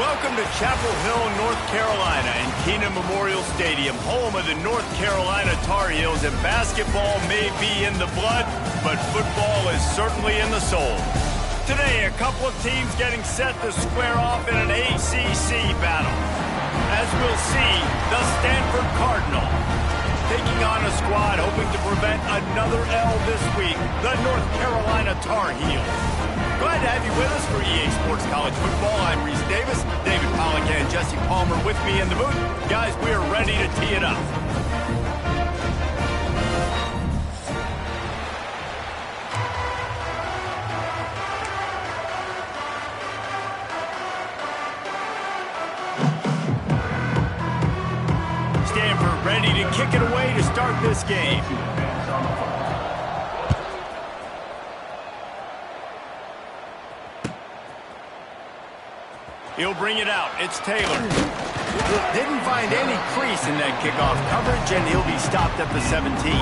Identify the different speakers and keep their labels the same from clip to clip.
Speaker 1: Welcome to Chapel Hill, North Carolina, and Keenan Memorial Stadium, home of the North Carolina Tar Heels. And basketball may be in the blood, but football is certainly in the soul. Today, a couple of teams getting set to square off in an ACC battle. As we'll see, the Stanford Cardinal taking on a squad hoping to prevent another L this week, the North Carolina Tar Heels. Glad to have you with us for EA Sports College Football. I'm Reese Davis, David Pollack and Jesse Palmer with me in the booth. Guys, we are ready to tee it up. Stanford ready to kick it away to start this game. He'll bring it out. It's Taylor. Didn't find any crease in that kickoff coverage, and he'll be stopped at the 17.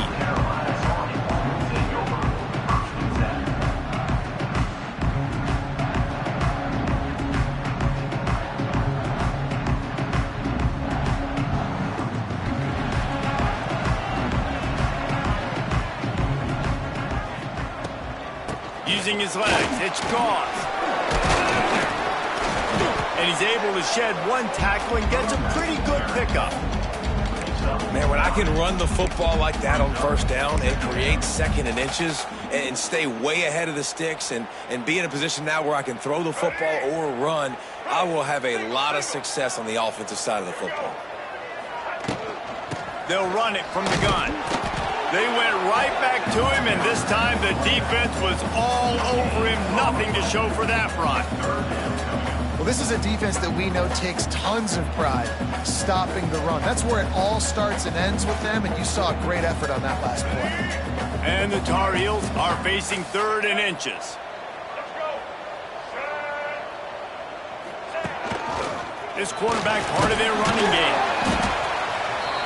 Speaker 1: Using his legs, it's Gauze. And he's able to shed one tackle and gets a pretty good pickup.
Speaker 2: Man, when I can run the football like that on first down and create second and inches and stay way ahead of the sticks and be in a position now where I can throw the football or run, I will have a lot of success on the offensive side of the football.
Speaker 1: They'll run it from the gun. They went right back to him, and this time the defense was all over him. Nothing to show for that run.
Speaker 3: Well, this is a defense that we know takes tons of pride stopping the run. That's where it all starts and ends with them, and you saw a great effort on that last play.
Speaker 1: And the Tar Heels are facing 3rd and inches. This quarterback part of their running game.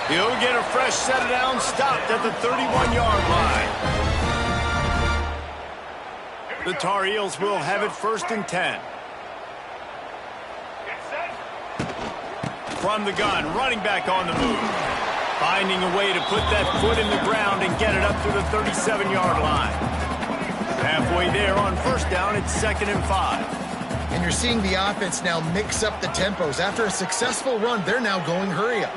Speaker 1: He'll get a fresh set down, stopped at the 31-yard line. The Tar Heels will have it 1st and 10. From the gun, running back on the move. Finding a way to put that foot in the ground and get it up to the 37-yard line. Halfway there on 1st down, it's 2nd and 5.
Speaker 3: And you're seeing the offense now mix up the tempos. After a successful run, they're now going hurry up.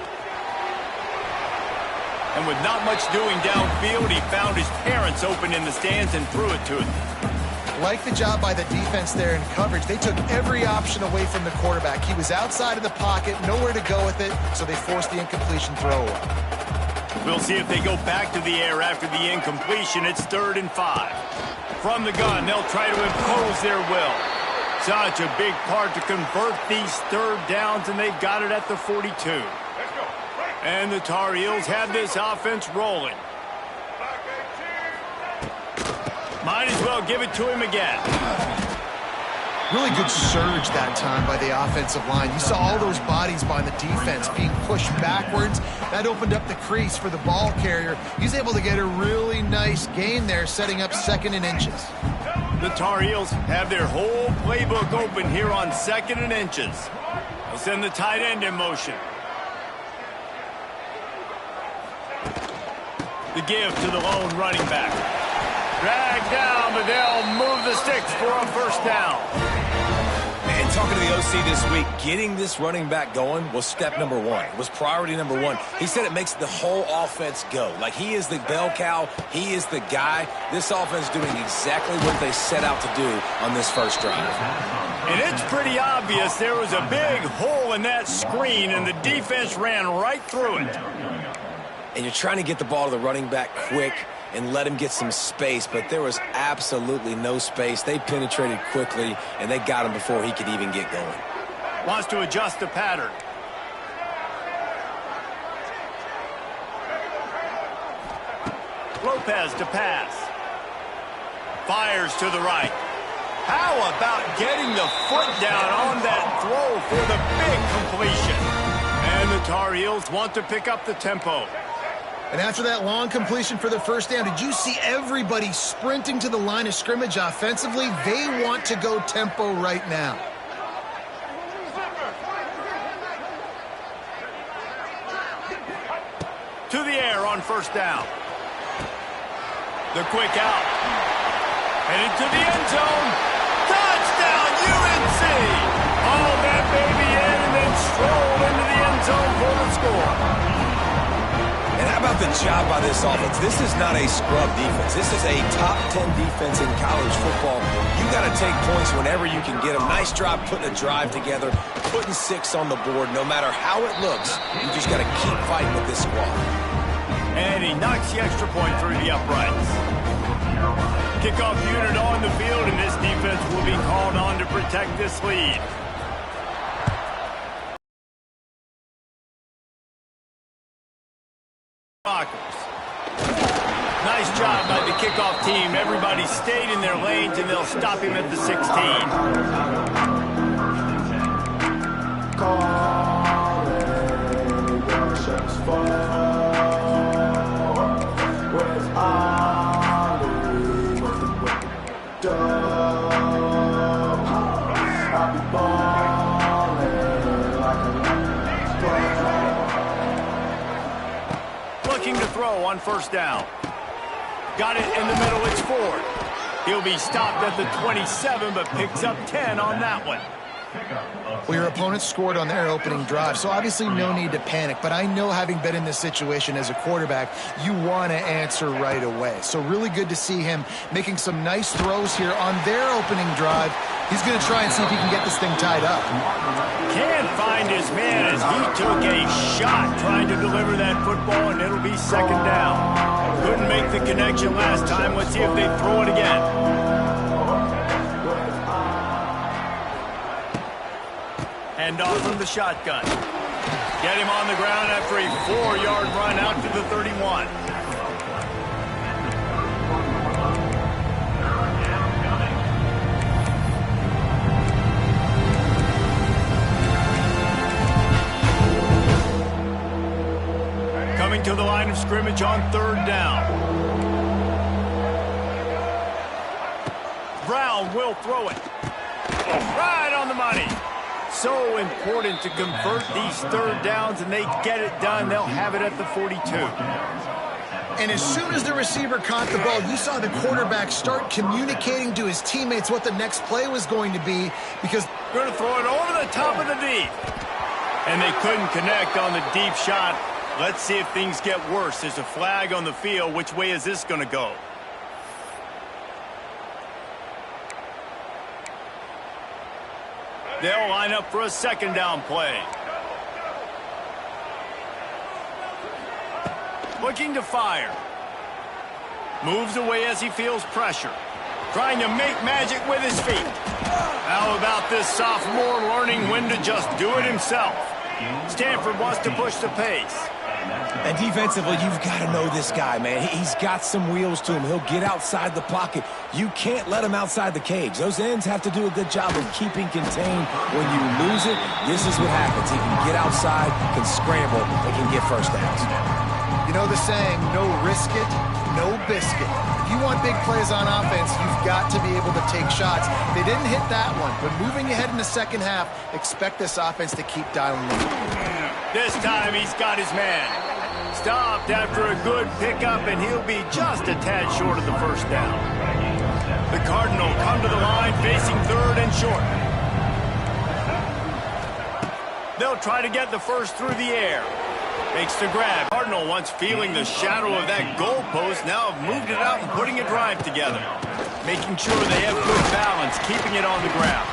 Speaker 1: And with not much doing downfield, he found his parents open in the stands and threw it to him.
Speaker 3: Like the job by the defense there in coverage. They took every option away from the quarterback. He was outside of the pocket, nowhere to go with it, so they forced the incompletion throw away.
Speaker 1: We'll see if they go back to the air after the incompletion. It's 3rd and 5. From the gun, they'll try to impose their will. Such a big part to convert these 3rd downs, and they've got it at the 42. And the Tar Heels have this offense rolling. Might as well give it to him again.
Speaker 3: Really good surge that time by the offensive line. You saw all those bodies by the defense being pushed backwards. That opened up the crease for the ball carrier. He's able to get a really nice gain there, setting up 2nd and inches.
Speaker 1: The Tar Heels have their whole playbook open here on 2nd and inches. They'll send the tight end in motion. The give to the lone running back. Drag down, but they'll move the sticks for a 1st down.
Speaker 2: Man, talking to the OC this week, getting this running back going was step number 1. It was priority number 1. He said it makes the whole offense go. Like, he is the bell cow. He is the guy. This offense doing exactly what they set out to do on this first drive.
Speaker 1: And it's pretty obvious there was a big hole in that screen, and the defense ran right through it.
Speaker 2: And you're trying to get the ball to the running back quick and let him get some space, but there was absolutely no space. They penetrated quickly, and they got him before he could even get going.
Speaker 1: Wants to adjust the pattern. Lopez to pass. Fires to the right. How about getting the foot down on that throw for the big completion? And the Tar Heels want to pick up the tempo.
Speaker 3: And after that long completion for the 1st down, did you see everybody sprinting to the line of scrimmage offensively? They want to go tempo right now.
Speaker 1: first down. The quick out. Headed to the end zone. Touchdown, UNC! All that baby in and then strolled into the end zone for the score.
Speaker 2: And how about the job by this offense? This is not a scrub defense. This is a top 10 defense in college football. You got to take points whenever you can get them. Nice job putting a drive together, putting 6 on the board. No matter how it looks, you just got to keep fighting with this squad.
Speaker 1: And he knocks the extra point through the uprights. Kickoff unit on the field, and this defense will be called on to protect this lead. Nice job by the kickoff team. Everybody stayed in their lanes, and they'll stop him at the 16. Looking to throw on first down. Got it in the middle, it's Ford. He'll be stopped at the 27, but picks up 10 on that one.
Speaker 3: Well, your opponent scored on their opening drive, so obviously no need to panic. But I know, having been in this situation as a quarterback, you want to answer right away. So really good to see him making some nice throws here on their opening drive. He's going to try and see if he can get this thing tied up.
Speaker 1: Can't find his man as he took a shot trying to deliver that football, and it'll be second down. Couldn't make the connection last time. Let's see if they throw it again. Hand off from the shotgun. Get him on the ground after a 4-yard run out to the 31. Coming to the line of scrimmage on third down. Brown will throw it. Right on the money. So important to convert these third downs, and they get it done. They'll have it at the 42.
Speaker 3: And as soon as the receiver caught the ball, you saw the quarterback start communicating to his teammates what the next play was going to be, because
Speaker 1: they're going to throw it over the top of the deep. And they couldn't connect on the deep shot. Let's see if things get worse. There's a flag on the field. Which way is this going to go? They'll line up for a second down play. Looking to fire. Moves away as he feels pressure. Trying to make magic with his feet. How about this sophomore learning when to just do it himself? Stanford wants to push the pace.
Speaker 2: And defensively, you've got to know this guy, man. He's got some wheels to him. He'll get outside the pocket. You can't let him outside the cage. Those ends have to do a good job of keeping contained. When you lose it, this is what happens. He can get outside, can scramble, and can get first downs.
Speaker 3: you know the saying, no risk it, no biscuit. If you want big plays on offense, you've got to be able to take shots. They didn't hit that one, but moving ahead in the second half, expect this offense to keep dialing in.
Speaker 1: This time he's got his man. Stopped after a good pickup, and he'll be just a tad short of the first down. The Cardinal come to the line facing third and short. They'll try to get the first through the air. Makes the grab. Cardinal, once feeling the shadow of that goalpost, now have moved it out and putting a drive together. Making sure they have good balance, keeping it on the ground.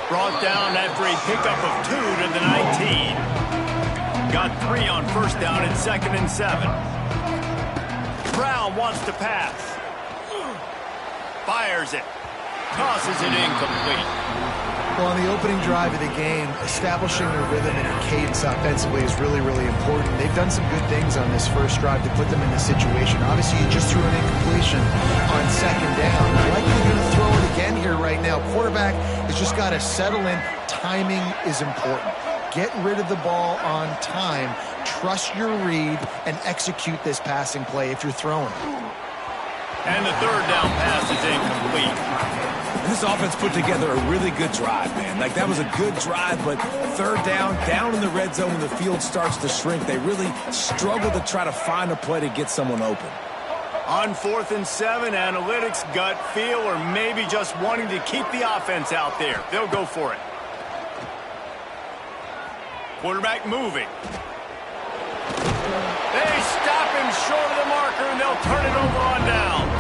Speaker 1: Brought down after a pickup of 2 to the 19. Got 3 on first down and 2nd and 7. Brown wants to pass. Fires it. Tosses it incomplete.
Speaker 3: Well, on the opening drive of the game, establishing a rhythm and a cadence offensively is really, really important. They've done some good things on this first drive to put them in this situation. Obviously, you just threw an incompletion on second down. They're likely going to throw it again here right now. Quarterback has just got to settle in. Timing is important. Get rid of the ball on time. Trust your read and execute this passing play if you're throwing.
Speaker 1: And the third down pass is incomplete.
Speaker 2: And this offense put together a really good drive, man. Like, that was a good drive, but third down in the red zone when the field starts to shrink, they really struggle to try to find a play to get someone open.
Speaker 1: On 4th and 7, analytics, gut feel, or maybe just wanting to keep the offense out there. They'll go for it. Quarterback moving. They stop him short of the marker, and they'll turn it over on downs.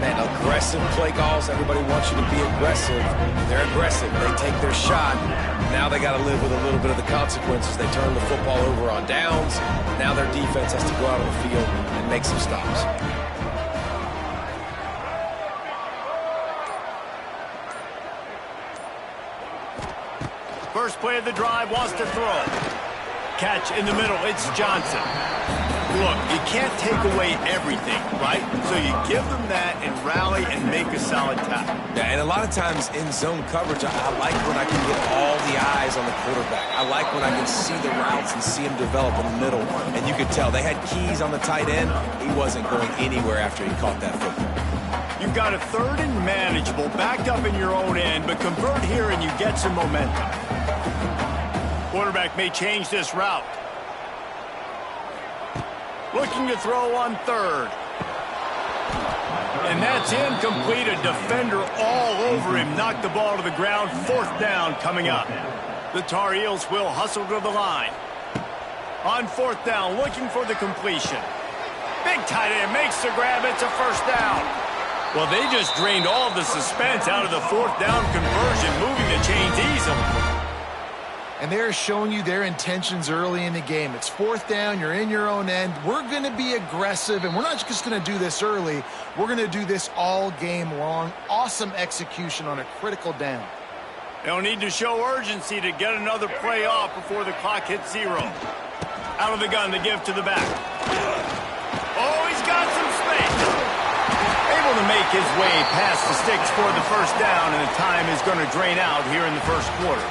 Speaker 2: Man, aggressive play calls. Everybody wants you to be aggressive. They're aggressive. They take their shot. Now they got to live with a little bit of the consequences. They turn the football over on downs. Now their defense has to go out on the field and make some stops.
Speaker 1: First play of the drive, wants to throw. Catch in the middle, it's Johnson. Look, you can't take away everything, right? So you give them that and rally and make a solid tackle.
Speaker 2: Yeah, and a lot of times in zone coverage, I like when I can get all the eyes on the quarterback. I like when I can see the routes and see him develop in the middle. And you could tell they had keys on the tight end. He wasn't going anywhere after he caught that football.
Speaker 1: You've got a 3rd and manageable, backed up in your own end, but convert here and you get some momentum. Quarterback may change this route. Looking to throw on 3rd. And that's incomplete. A defender all over him. Knocked the ball to the ground. 4th down coming up. The Tar Heels will hustle to the line. On 4th down, looking for the completion. Big tight end makes the grab. It's a 1st down. Well, they just drained all the suspense out of the 4th down conversion, moving the chains easily.
Speaker 3: And they're showing you their intentions early in the game. It's 4th down, you're in your own end. We're going to be aggressive, and we're not just going to do this early. We're going to do this all game long. Awesome execution on a critical down.
Speaker 1: They'll need to show urgency to get another play off before the clock hits 0. Out of the gun, the give to the back. Oh, he's got some space. Able to make his way past the sticks for the 1st down, and the time is going to drain out here in the 1st quarter.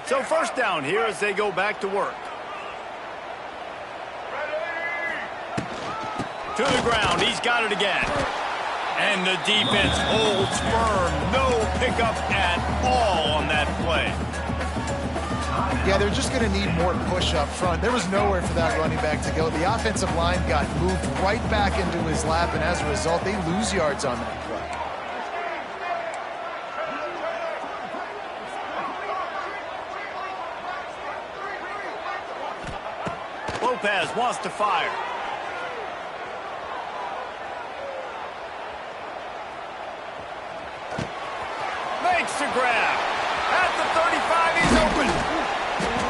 Speaker 1: So 1st down here as they go back to work. To the ground, he's got it again. And the defense holds firm. No pickup at all on that play.
Speaker 3: Yeah, they're just going to need more push up front. There was nowhere for that running back to go. The offensive line got moved right back into his lap, and as a result, they lose yards on that play.
Speaker 1: Lopez wants to fire. Makes the grab. At the 35, he's open.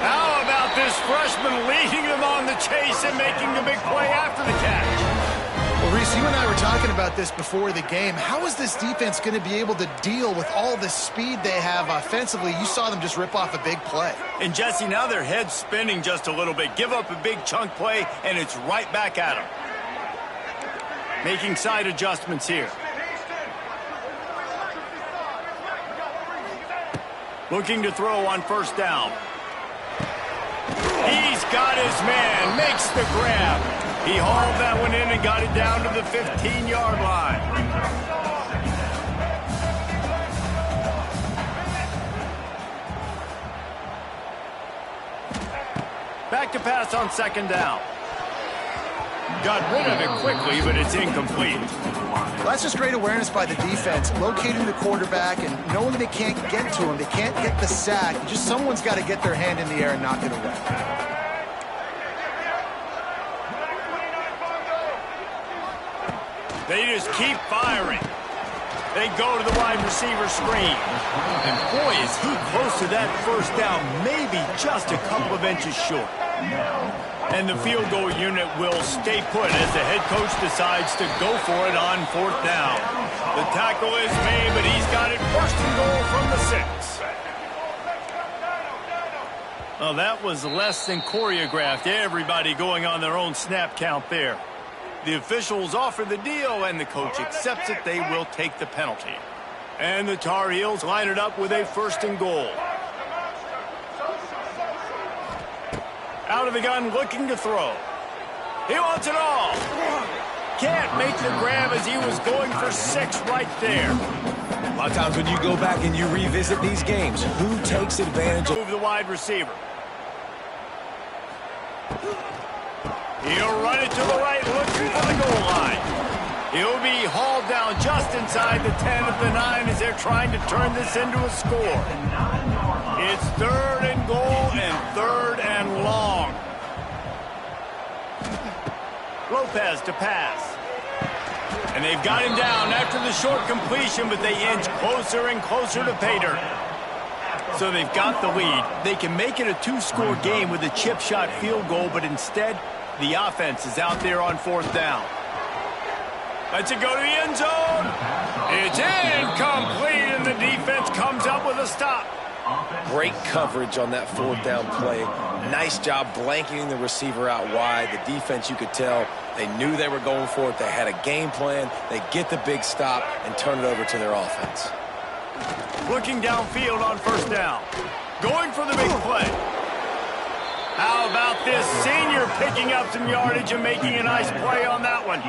Speaker 1: How about this freshman leading them on the chase and making the big play after the catch?
Speaker 3: Well, Reese, you and I were talking about this before the game. How is this defense going to be able to deal with all the speed they have offensively? You saw them just rip off a big play.
Speaker 1: And, Jesse, now their head's spinning just a little bit. Give up a big chunk play, and it's right back at them. Making side adjustments here. Looking to throw on 1st down. He's got his man. Makes the grab. He hauled that one in and got it down to the 15-yard line. Back to pass on 2nd down. Got rid of it quickly, but it's incomplete.
Speaker 3: Well, that's just great awareness by the defense, locating the quarterback and knowing they can't get to him. They can't get the sack. Just someone's got to get their hand in the air and knock it away.
Speaker 1: They just keep firing. They go to the wide receiver screen. And boy, is he close to that 1st down, maybe just a couple of inches short. And the field goal unit will stay put as the head coach decides to go for it on 4th down. The tackle is made, but he's got it 1st and goal from the 6. Well, that was less than choreographed. Everybody going on their own snap count there. The officials offer the deal, and the coach accepts it. They will take the penalty. And the Tar Heels line it up with a 1st and goal. Out of the gun, looking to throw. He wants it all. Can't make the grab as he was going for 6 right there.
Speaker 2: A lot of times when you go back and you revisit these games, who takes advantage of
Speaker 1: Move the wide receiver. He'll run it to the right, looking for the goal line. He'll be hauled down just inside the 10 of the 9 as they're trying to turn this into a score. It's 3rd and goal and 3rd and long. Lopez to pass. And they've got him down after the short completion, but they inch closer and closer to pay dirt. So they've got the lead. They can make it a 2-score game with a chip shot field goal, but instead, the offense is out there on 4th down. Lets it go to the end zone. It's incomplete, and the defense comes up with a stop.
Speaker 2: great coverage on that 4th down play. Nice job blanketing the receiver out wide. The defense, you could tell, they knew they were going for it. They had a game plan. They get the big stop and turn it over to their offense.
Speaker 1: Looking downfield on 1st down. Going for the big play. How about this senior picking up some yardage and making a nice play on that one?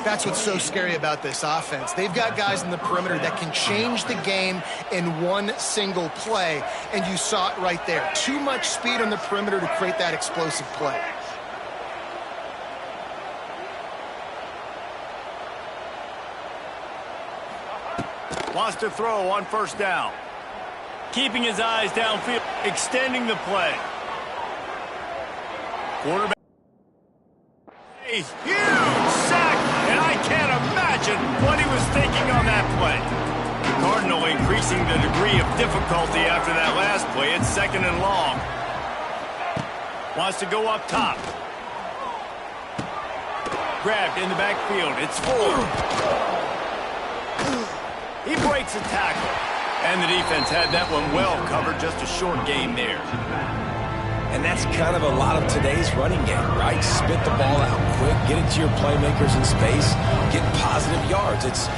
Speaker 3: That's what's so scary about this offense. They've got guys in the perimeter that can change the game in one single play, and you saw it right there. Too much speed on the perimeter to create that explosive play.
Speaker 1: Wants to throw on 1st down. Keeping his eyes downfield, extending the play. Quarterback. A huge sack, and I can't imagine what he was thinking on that play. The Cardinal increasing the degree of difficulty after that last play. It's 2nd and long. Wants to go up top. Grabbed in the backfield. It's 4. He breaks a tackle. And the defense had that one well covered. Just a short gain there.
Speaker 2: And that's kind of a lot of today's running game, right? Spit the ball out quick, get it to your playmakers in space, get positive yards. It's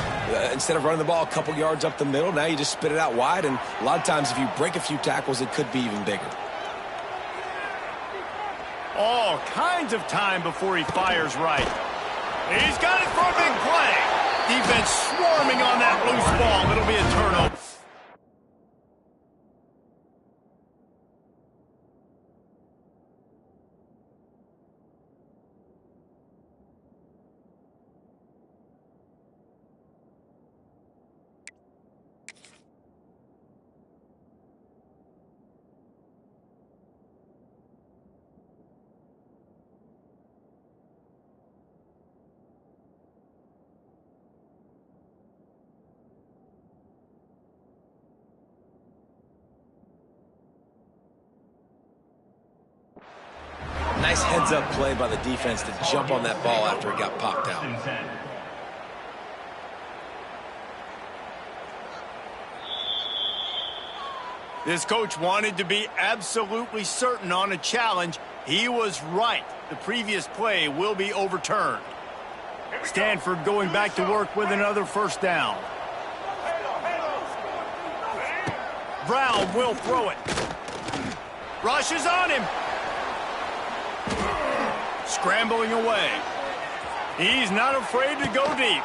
Speaker 2: instead of running the ball a couple yards up the middle, now you just spit it out wide, and a lot of times if you break a few tackles, it could be even bigger.
Speaker 1: All kinds of time before he fires right. He's got it for a big play. Defense swarming on that loose ball. It'll be a turnover.
Speaker 2: Nice heads-up play by the defense to jump on that ball after it got popped out.
Speaker 1: This coach wanted to be absolutely certain on a challenge. He was right. The previous play will be overturned. Stanford going back to work with another 1st down. Brown will throw it. Rushes on him. Scrambling away. He's not afraid to go deep.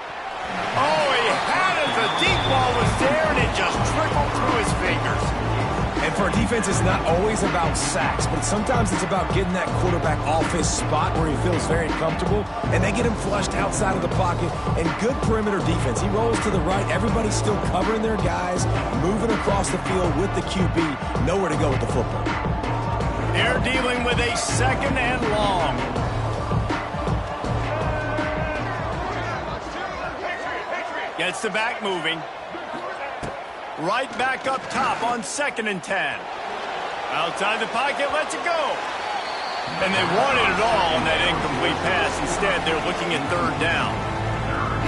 Speaker 1: Oh, he had it. The deep ball was there, and it just trickled through his fingers.
Speaker 2: And for a defense, it's not always about sacks, but sometimes it's about getting that quarterback off his spot where he feels very comfortable, and they get him flushed outside of the pocket, and good perimeter defense. He rolls to the right. Everybody's still covering their guys, moving across the field with the QB. Nowhere to go with the football.
Speaker 1: They're dealing with a 2nd and long. Gets the back moving. Right back up top on 2nd and 10. Outside the pocket, lets it go. And they wanted it all on that incomplete pass. Instead, they're looking at 3rd down.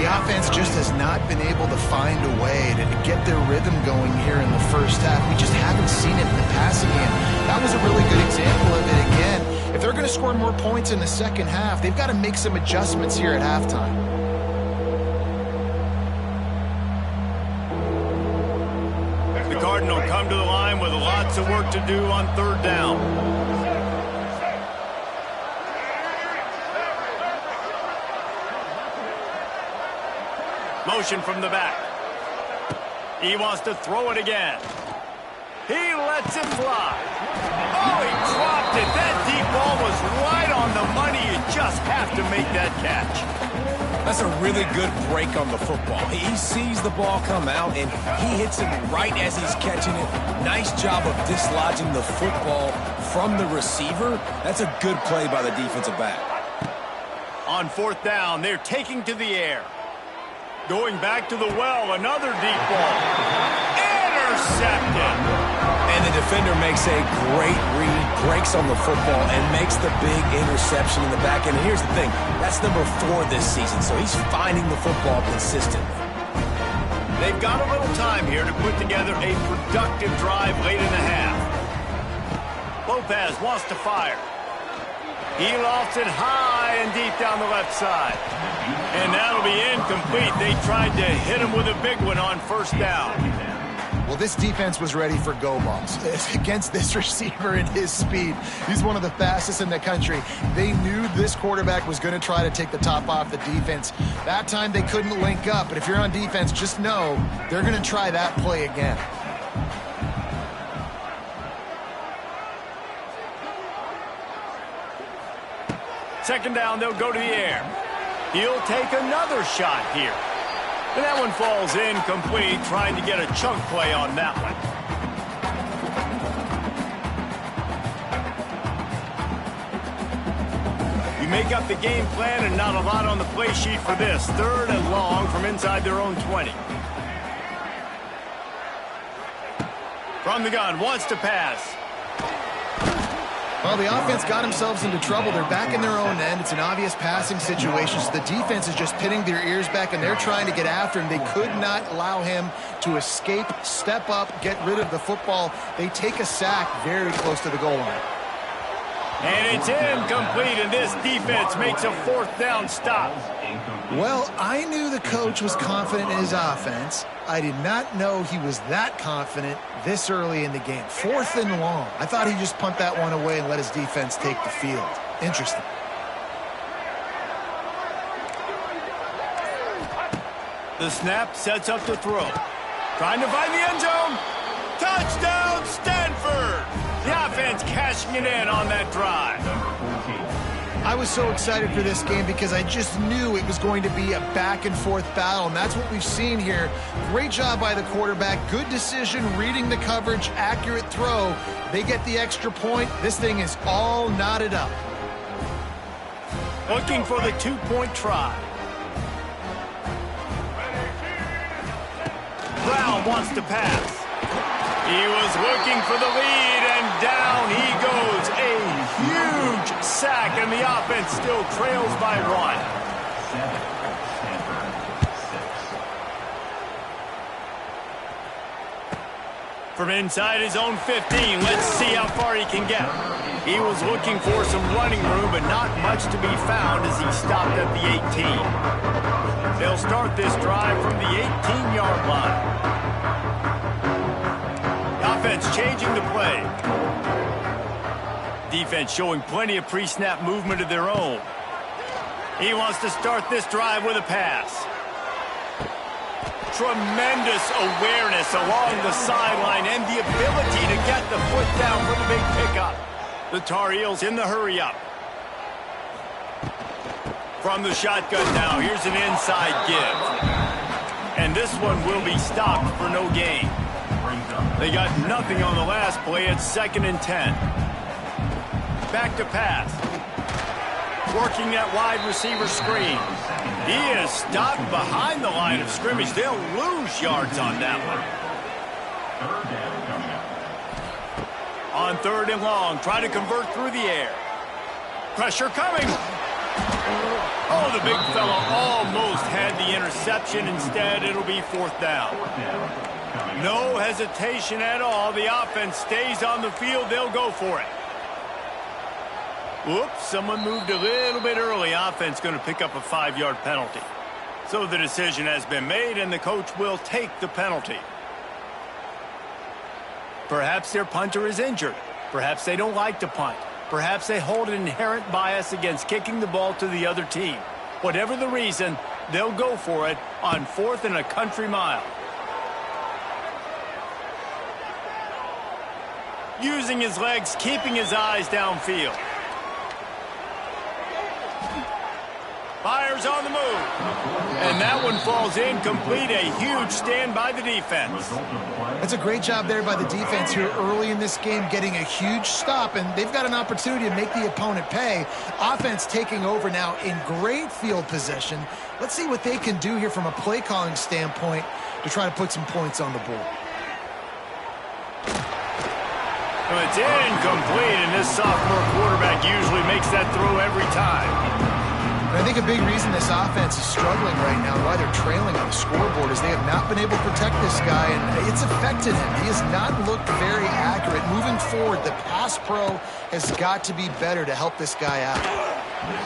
Speaker 3: The offense just has not been able to find a way to get their rhythm going here in the first half. We just haven't seen it in the passing game. That was a really good example of it again. If they're going to score more points in the second half, they've got to make some adjustments here at halftime.
Speaker 1: The Cardinal come to the line with lots of work to do on 3rd down. Motion from the back. He wants to throw it again. He lets it fly. Oh, he dropped it. That deep ball was right on the money. You just have to make that catch.
Speaker 2: That's a really good break on the football. He sees the ball come out, and he hits it right as he's catching it. Nice job of dislodging the football from the receiver. That's a good play by the defensive back.
Speaker 1: On fourth down, they're taking to the air. Going back to the well, another deep ball. Intercepted.
Speaker 2: And the defender makes a great read, breaks on the football, and makes the big interception in the back end. And here's the thing, that's number 4 this season, so he's finding the football consistently.
Speaker 1: They've got a little time here to put together a productive drive late in the half. Lopez wants to fire. He lofts it high and deep down the left side. And that'll be incomplete. They tried to hit him with a big one on first down.
Speaker 3: Well, this defense was ready for go balls against this receiver and his speed. He's one of the fastest in the country. They knew this quarterback was going to try to take the top off the defense. That time they couldn't link up, but if you're on defense, just know they're going to try that play again.
Speaker 1: Second down, they'll go to the air. He'll take another shot here. And that one falls incomplete, trying to get a chunk play on that one. You make up the game plan and not a lot on the play sheet for this. Third and long from inside their own 20. From the gun, wants to pass.
Speaker 3: Well, the offense got themselves into trouble. They're back in their own end. It's an obvious passing situation. So the defense is just pinning their ears back, and they're trying to get after him. They could not allow him to escape, step up, get rid of the football. They take a sack very close to the goal line.
Speaker 1: And it's incomplete, and this defense makes a fourth down stop.
Speaker 3: Well, I knew the coach was confident in his offense. I did not know he was that confident this early in the game. Fourth and long. I thought he'd just punt that one away and let his defense take the field. Interesting.
Speaker 1: The snap sets up the throw. Trying to find the end zone. Touchdown, Stanford! The offense cashing it in on that drive.
Speaker 3: I was so excited for this game because I just knew it was going to be a back-and-forth battle, and that's what we've seen here. Great job by the quarterback. Good decision, reading the coverage, accurate throw. They get the extra point. This thing is all knotted up.
Speaker 1: Looking for the two-point try. Brown wants to pass. He was looking for the lead, and down he goes. A huge sack, and the offense still trails by 1. From inside his own 15, let's see how far he can get. He was looking for some running room, but not much to be found as he stopped at the 18. They'll start this drive from the 18-yard line. Offense changing the play. Defense showing plenty of pre-snap movement of their own. He wants to start this drive with a pass. Tremendous awareness along the sideline and the ability to get the foot down for the big pickup. The Tar Heels in the hurry-up. From the shotgun now, here's an inside give. And this one will be stopped for no gain. They got nothing on the last play. It's 2nd and 10. Back to pass. Working that wide receiver screen. He is stopped behind the line of scrimmage. They'll lose yards on that one. On 3rd and long, try to convert through the air. Pressure coming. Oh, the big fella almost had the interception. Instead, it'll be 4th down. No hesitation at all. The offense stays on the field. They'll go for it. Whoops, someone moved a little bit early. Offense going to pick up a 5-yard penalty. So the decision has been made, and the coach will take the penalty. Perhaps their punter is injured. Perhaps they don't like to punt. Perhaps they hold an inherent bias against kicking the ball to the other team. Whatever the reason, They'll go for it on 4th and a country mile. Using his legs, keeping his eyes downfield. Fires on the move. And that one falls incomplete. A huge stand by the defense.
Speaker 3: That's a great job there by the defense here early in this game, getting a huge stop, and they've got an opportunity to make the opponent pay. Offense taking over now in great field position. Let's see what they can do here from a play calling standpoint to try to put some points on the board.
Speaker 1: Well, it's incomplete, and this sophomore quarterback usually makes that throw every time.
Speaker 3: And I think a big reason this offense is struggling right now, why they're trailing on the scoreboard, is they have not been able to protect this guy, and it's affected him. He has not looked very accurate. Moving forward, the pass pro has got to be better to help this guy out.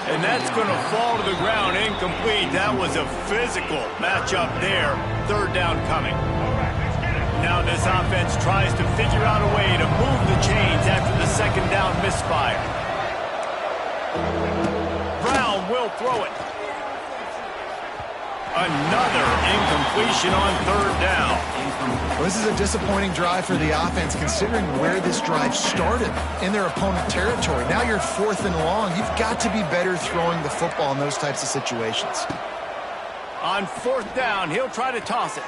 Speaker 1: And that's going to fall to the ground incomplete. That was a physical matchup there. 3rd down coming. Now this offense tries to figure out a way to move the chains after the 2nd down misfire. Brown will throw it. Another incompletion on 3rd down.
Speaker 3: Well, this is a disappointing drive for the offense, considering where this drive started in their opponent territory. Now you're 4th and long. You've got to be better throwing the football in those types of situations.
Speaker 1: On 4th down, he'll try to toss it.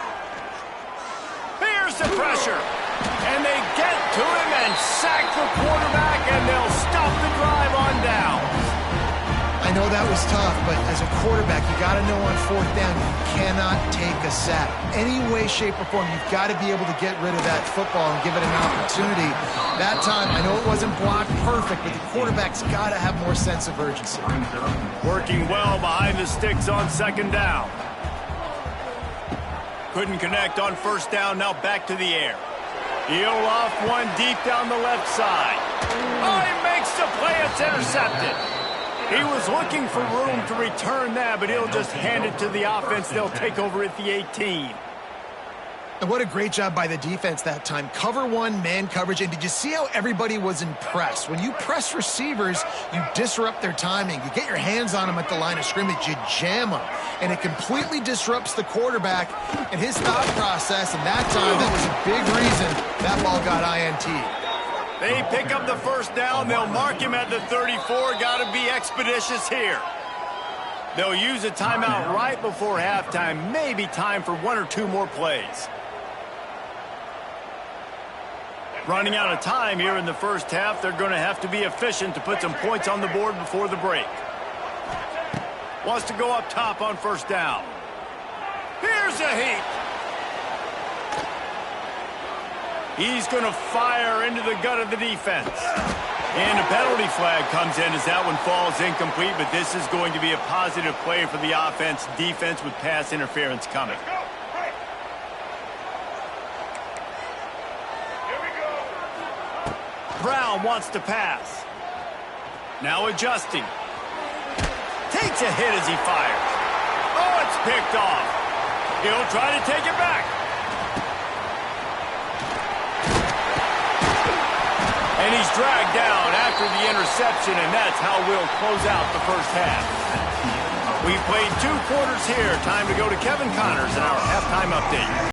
Speaker 1: Here's the pressure. And they get to him and sack the quarterback, and they'll stop the drive on down.
Speaker 3: I know that was tough, but as a quarterback, you got to know on 4th down, you cannot take a sack. Any way, shape, or form, you've got to be able to get rid of that football and give it an opportunity. That time, I know it wasn't blocked perfect, but the quarterback's got to have more sense of urgency.
Speaker 1: Working well behind the sticks on 2nd down. Couldn't connect on 1st down, now back to the air. He'll off one deep down the left side. Oh, he makes the play, it's intercepted. He was looking for room to return that, but he'll just hand it to the offense. They'll take over at the 18.
Speaker 3: And what a great job by the defense that time. Cover 1, man coverage. And did you see how everybody was impressed? When you press receivers, you disrupt their timing. You get your hands on them at the line of scrimmage. You jam them. And it completely disrupts the quarterback and his thought process. And that time, that was a big reason that ball got INT.
Speaker 1: They pick up the 1st down. They'll mark him at the 34. Got to be expeditious here. They'll use a timeout right before halftime. Maybe time for 1 or 2 more plays. Running out of time here in the 1st half. They're going to have to be efficient to put some points on the board before the break. Wants to go up top on 1st down. Here's a heat. He's going to fire into the gut of the defense. And a penalty flag comes in as that one falls incomplete, but this is going to be a positive play for the offense. Defense with pass interference coming. Brown wants to pass. Now adjusting. Takes a hit as he fires. Oh, it's picked off. He'll try to take it back. And he's dragged down after the interception, and that's how we'll close out the 1st half. We played 2 quarters here. Time to go to Kevin Connors in our halftime update.